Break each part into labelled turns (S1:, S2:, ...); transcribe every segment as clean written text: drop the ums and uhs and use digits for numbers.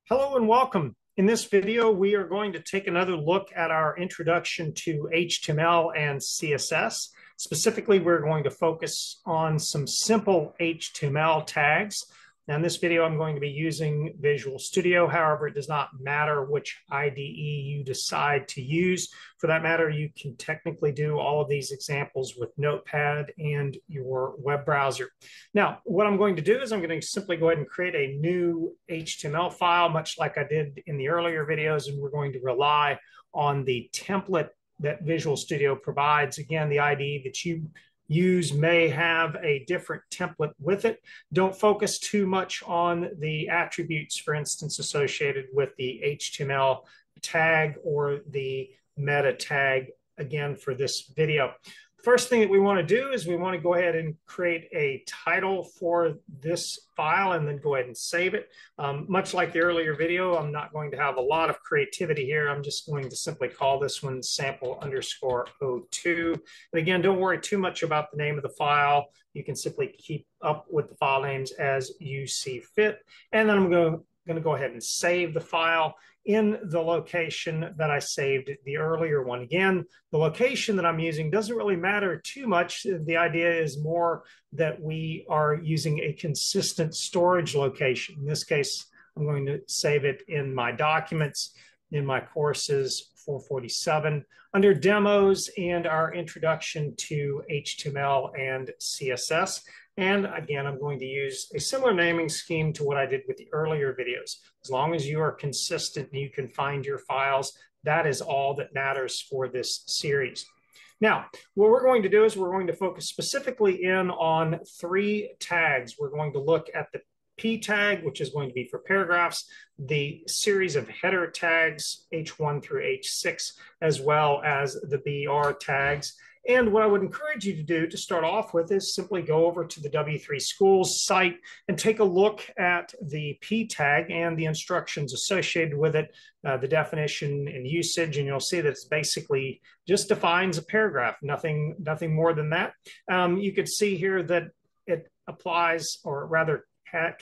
S1: Hello and welcome. In this video, we are going to take another look at our introduction to HTML and CSS. Specifically, we're going to focus on some simple HTML tags. Now, in this video, I'm going to be using Visual Studio. However, it does not matter which IDE you decide to use. For that matter, you can technically do all of these examples with Notepad and your web browser. Now, what I'm going to do is I'm going to simply go ahead and create a new HTML file, much like I did in the earlier videos, and we're going to rely on the template that Visual Studio provides. Again, the IDE that you use may have a different template with it. Don't focus too much on the attributes, for instance, associated with the HTML tag or the meta tag, again, for this video. First thing that we want to do is we want to go ahead and create a title for this file and then go ahead and save it. Much like the earlier video, I'm not going to have a lot of creativity here. I'm just going to simply call this one sample_02. And again, don't worry too much about the name of the file. You can simply keep up with the file names as you see fit. And then I'm going to go ahead and save the file in the location that I saved the earlier one. Again, the location that I'm using doesn't really matter too much. The idea is more that we are using a consistent storage location. In this case, I'm going to save it in my documents, in my courses 447, under demos and our introduction to HTML and CSS. And again, I'm going to use a similar naming scheme to what I did with the earlier videos. As long as you are consistent and you can find your files, that is all that matters for this series. Now, what we're going to do is we're going to focus specifically in on three tags. We're going to look at the P tag, which is going to be for paragraphs, the series of header tags, H1 through H6, as well as the BR tags. And what I would encourage you to do to start off with is simply go over to the W3 Schools site and take a look at the P tag and the instructions associated with it, the definition and usage, and you'll see that it's basically just defines a paragraph, nothing more than that. You could see here that it applies, or rather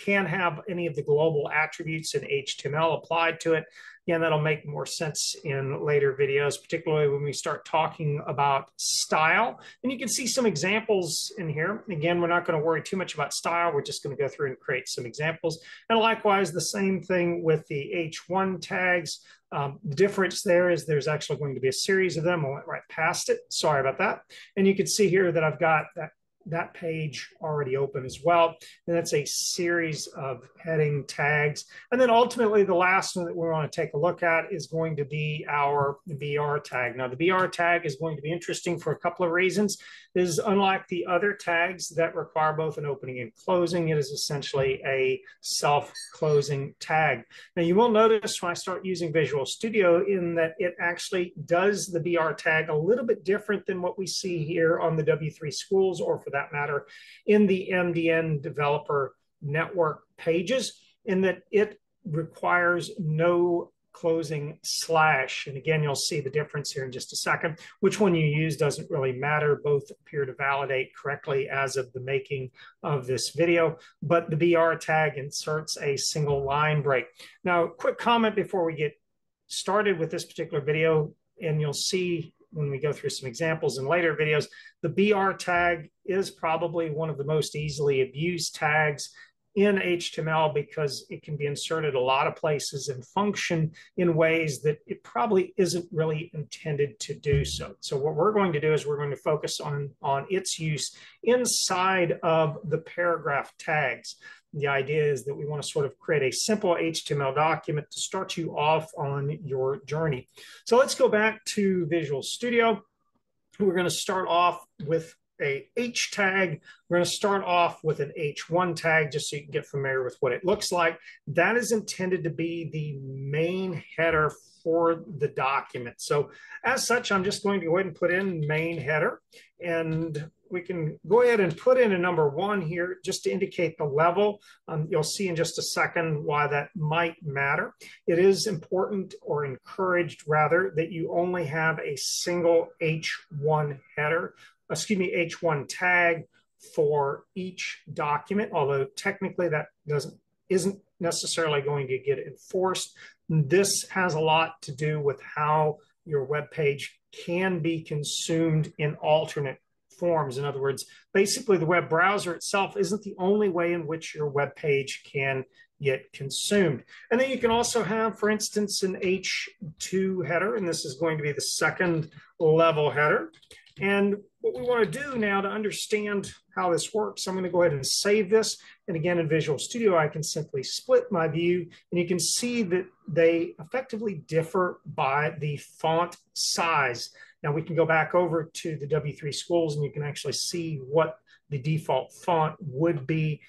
S1: can have any of the global attributes in HTML applied to it. Again, that'll make more sense in later videos, particularly when we start talking about style. And you can see some examples in here. Again, we're not going to worry too much about style. We're just going to go through and create some examples. And likewise, the same thing with the H1 tags. The difference there is there's actually going to be a series of them. I went right past it. Sorry about that. And you can see here that I've got that page already open as well. And that's a series of heading tags. And then ultimately the last one that we want to take a look at is going to be our BR tag. Now the BR tag is going to be interesting for a couple of reasons. This is unlike the other tags that require both an opening and closing. It is essentially a self-closing tag. Now you will notice when I start using Visual Studio in that it actually does the BR tag a little bit different than what we see here on the W3 Schools, or for that matter, in the MDN Developer Network pages, in that it requires no closing slash. And again, you'll see the difference here in just a second. Which one you use doesn't really matter. Both appear to validate correctly as of the making of this video, but the BR tag inserts a single line break. Now, quick comment before we get started with this particular video, and you'll see when we go through some examples in later videos, the BR tag is probably one of the most easily abused tags in HTML because it can be inserted a lot of places and function in ways that it probably isn't really intended to do so. So what we're going to do is we're going to focus on its use inside of the paragraph tags. The idea is that we want to sort of create a simple HTML document to start you off on your journey. So let's go back to Visual Studio. We're going to start off with a H tag. We're going to start off with an H1 tag just so you can get familiar with what it looks like. That is intended to be the main header for the document. So as such, I'm just going to go ahead and put in main header, and we can go ahead and put in a number 1 here just to indicate the level. You'll see in just a second why that might matter. It is important, or encouraged rather, that you only have a single H1 header, H1 tag for each document, although technically that isn't necessarily going to get enforced. This has a lot to do with how your web page can be consumed in alternate forms. In other words, basically the web browser itself isn't the only way in which your web page can get consumed. And then you can also have, for instance, an H2 header, and this is going to be the second level header. And what we want to do now to understand how this works, I'm going to go ahead and save this. And again, in Visual Studio, I can simply split my view, and you can see that they effectively differ by the font size. Now we can go back over to the W3 Schools, and you can actually see what the default font would be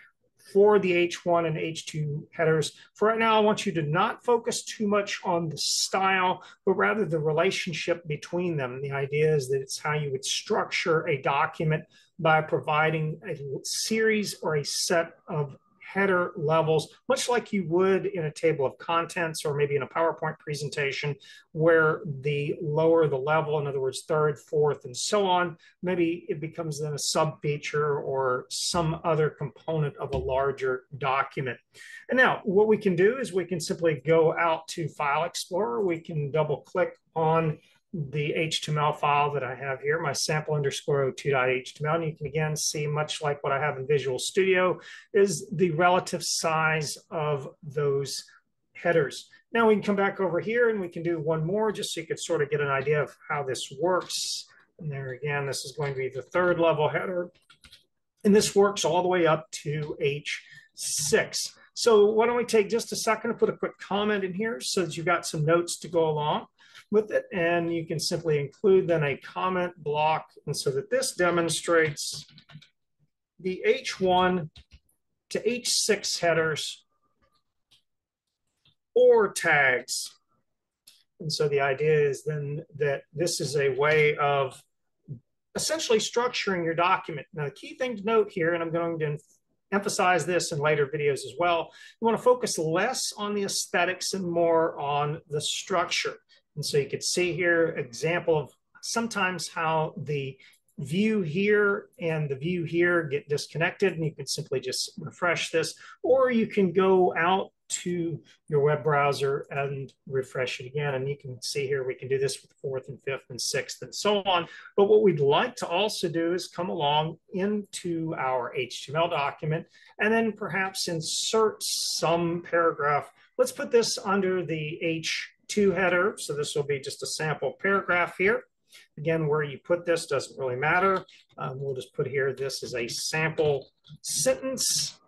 S1: for the H1 and H2 headers. For right now, I want you to not focus too much on the style, but rather the relationship between them. The idea is that it's how you would structure a document by providing a series or a set of header levels, much like you would in a table of contents or maybe in a PowerPoint presentation, where the lower the level, in other words, third, fourth, and so on, maybe it becomes then a sub-feature or some other component of a larger document. And now what we can do is we can simply go out to File Explorer. We can double click on the HTML file that I have here, my sample_02.html, and you can again see, much like what I have in Visual Studio, is the relative size of those headers. Now we can come back over here and we can do one more just so you could sort of get an idea of how this works. And there again, this is going to be the third level header. And this works all the way up to H6. So why don't we take just a second to put a quick comment in here so that you've got some notes to go along with it, and you can simply include then a comment block, and so that this demonstrates the H1 to H6 headers or tags. And so the idea is then that this is a way of essentially structuring your document. Now, the key thing to note here, and I'm going to emphasize this in later videos as well, you want to focus less on the aesthetics and more on the structure. And so you can see here example of sometimes how the view here and the view here get disconnected, and you can simply just refresh this, or you can go out to your web browser and refresh it again. And you can see here, we can do this with fourth and fifth and sixth and so on. But what we'd like to also do is come along into our HTML document and then perhaps insert some paragraph. Let's put this under the H2 header. So this will be just a sample paragraph here. Again, where you put this doesn't really matter. We'll just put here, this is a sample sentence.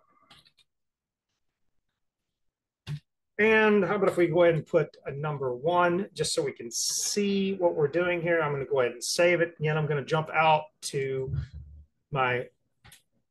S1: And how about if we go ahead and put a number 1, just so we can see what we're doing here. I'm going to go ahead and save it. Again, I'm going to jump out to my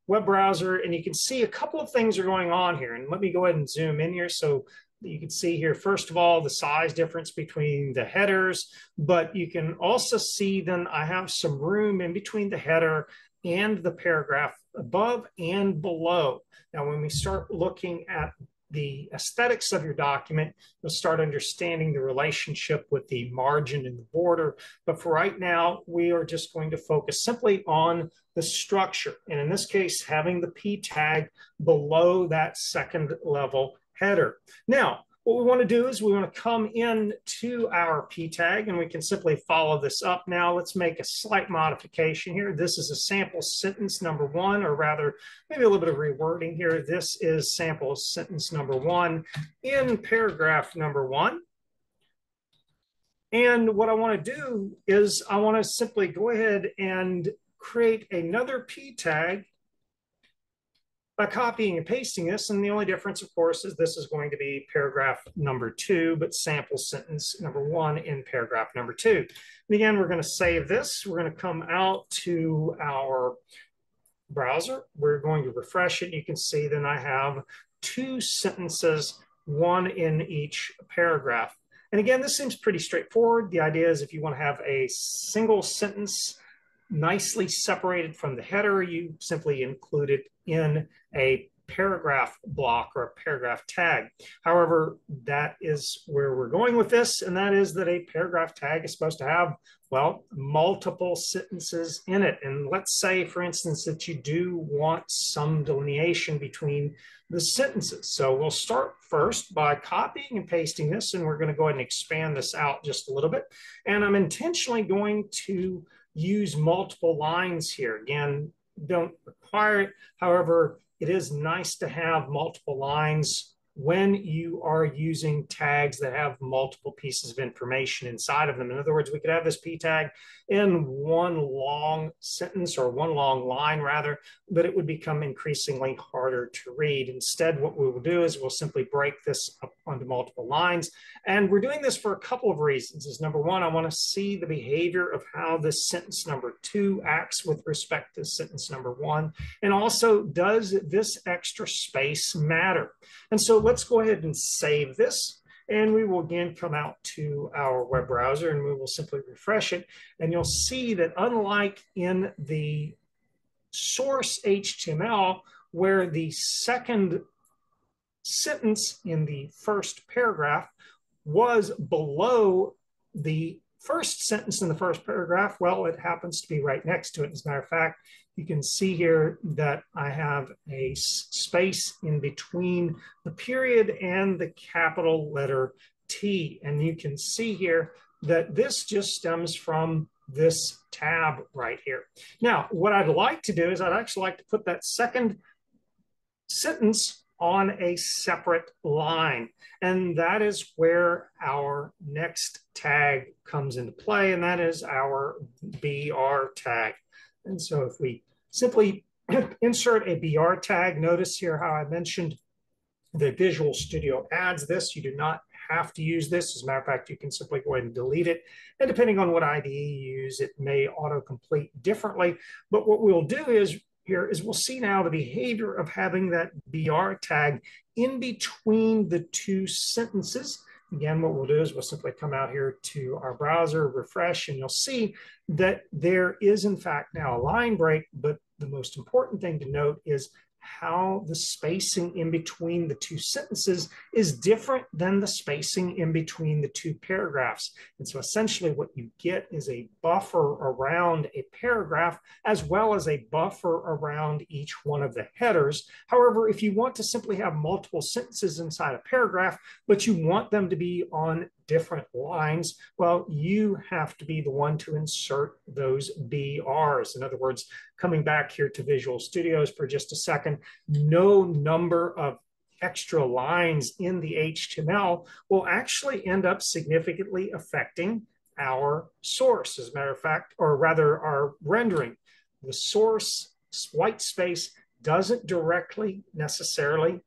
S1: web browser, and you can see a couple of things are going on here. And let me go ahead and zoom in here so you can see here, first of all, the size difference between the headers, but you can also see then I have some room in between the header and the paragraph above and below. Now, when we start looking at the aesthetics of your document, you'll start understanding the relationship with the margin and the border. But for right now, we are just going to focus simply on the structure. And in this case, having the P tag below that second level header. Now, what we want to do is we want to come in to our P tag, and we can simply follow this up. Now let's make a slight modification here. This is a sample sentence number 1, or rather maybe a little bit of rewording here. This is sample sentence number 1 in paragraph number 1. And what I want to do is I want to simply go ahead and create another P tag by copying and pasting this. And the only difference, of course, is this is going to be paragraph number 2, but sample sentence number 1 in paragraph number 2. And again, we're going to save this. We're going to come out to our browser. We're going to refresh it. You can see then I have 2 sentences, 1 in each paragraph. And again, this seems pretty straightforward. The idea is if you want to have a single sentence nicely separated from the header, you simply include it in a paragraph block or a paragraph tag. However, that is where we're going with this, and that is that a paragraph tag is supposed to have, well, multiple sentences in it. And let's say, for instance, that you do want some delineation between the sentences. So we'll start first by copying and pasting this, and we're going to go ahead and expand this out just a little bit. And I'm intentionally going to use multiple lines here. Again, don't require it. However, it is nice to have multiple lines when you are using tags that have multiple pieces of information inside of them. In other words, we could have this p tag in one long sentence, or one long line rather, but it would become increasingly harder to read. Instead, what we will do is we'll simply break this up onto multiple lines. And we're doing this for a couple of reasons. Is number one, I want to see the behavior of how this sentence number 2 acts with respect to sentence number 1. And also, does this extra space matter? And so let's go ahead and save this. And we will again come out to our web browser, and we will simply refresh it. And you'll see that unlike in the source HTML, where the second sentence in the first paragraph was below the first sentence in the first paragraph, well, it happens to be right next to it. As a matter of fact, you can see here that I have a space in between the period and the capital letter T. And you can see here that this just stems from this tab right here. Now, what I'd like to do is I'd actually like to put that second sentence on a separate line. And that is where our next tag comes into play, and that is our BR tag. And so if we simply insert a BR tag, notice here how I mentioned the Visual Studio adds this. You do not have to use this. As a matter of fact, you can simply go ahead and delete it. And depending on what IDE you use, it may autocomplete differently. But what we'll do is here is we'll see now the behavior of having that BR tag in between the two sentences. Again, what we'll do is we'll simply come out here to our browser, refresh, and you'll see that there is in fact now a line break, but the most important thing to note is how the spacing in between the two sentences is different than the spacing in between the two paragraphs. And so essentially what you get is a buffer around a paragraph as well as a buffer around each one of the headers. However, if you want to simply have multiple sentences inside a paragraph, but you want them to be on different lines, well, you have to be the one to insert those BRs. In other words, coming back here to Visual Studios for just a second, no number of extra lines in the HTML will actually end up significantly affecting our source. As a matter of fact, or rather our rendering. The source white space doesn't directly necessarily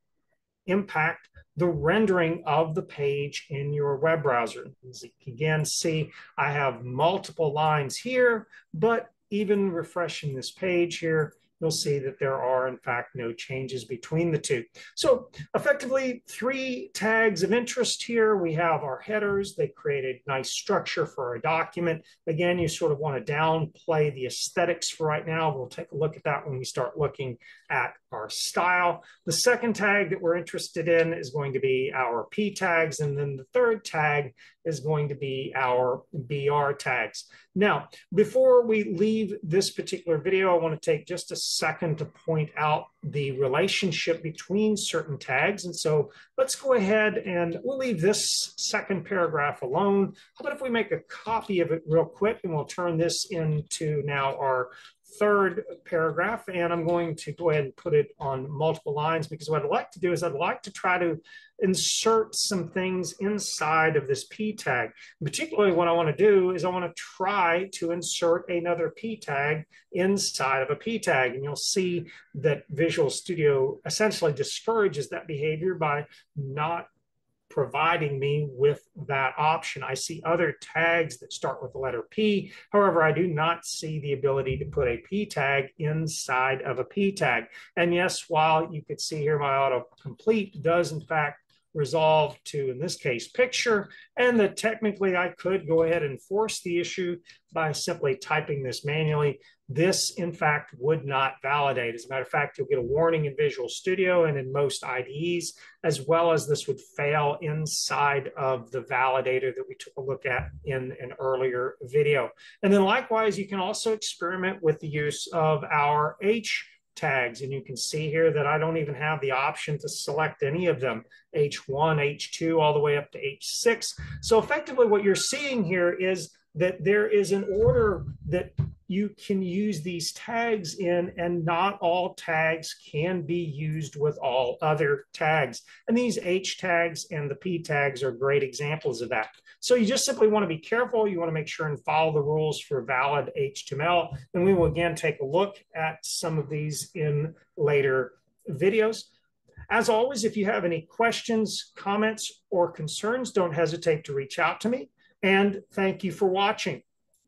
S1: impact the rendering of the page in your web browser. As you can again see, I have multiple lines here, but even refreshing this page here, you'll see that there are, in fact, no changes between the two. So effectively, 3 tags of interest here. We have our headers. They create a nice structure for our document. Again, you sort of want to downplay the aesthetics for right now. We'll take a look at that when we start looking at our style. The second tag that we're interested in is going to be our P tags, and then the third tag is going to be our BR tags. Now, before we leave this particular video, I want to take just a second to point out the relationship between certain tags. And so let's go ahead and we'll leave this second paragraph alone. How about if we make a copy of it real quick, and we'll turn this into now our third paragraph, and I'm going to go ahead and put it on multiple lines, because what I'd like to do is I'd like to try to insert some things inside of this P tag. Particularly what I want to do is I want to try to insert another P tag inside of a P tag, and you'll see that Visual Studio essentially discourages that behavior by not providing me with that option. I see other tags that start with the letter P. However, I do not see the ability to put a P tag inside of a P tag. And yes, while you could see here my autocomplete does in fact resolve to, in this case, picture, and that technically I could go ahead and force the issue by simply typing this manually. This, in fact, would not validate. As a matter of fact, you'll get a warning in Visual Studio and in most IDEs, as well as this would fail inside of the validator that we took a look at in an earlier video. And then likewise, you can also experiment with the use of our H tags. And you can see here that I don't even have the option to select any of them, H1, H2, all the way up to H6. So effectively what you're seeing here is that there is an order that you can use these tags in, and not all tags can be used with all other tags. And these H tags and the P tags are great examples of that. So you just simply want to be careful. You want to make sure and follow the rules for valid HTML. And we will again take a look at some of these in later videos. As always, if you have any questions, comments, or concerns, don't hesitate to reach out to me. And thank you for watching.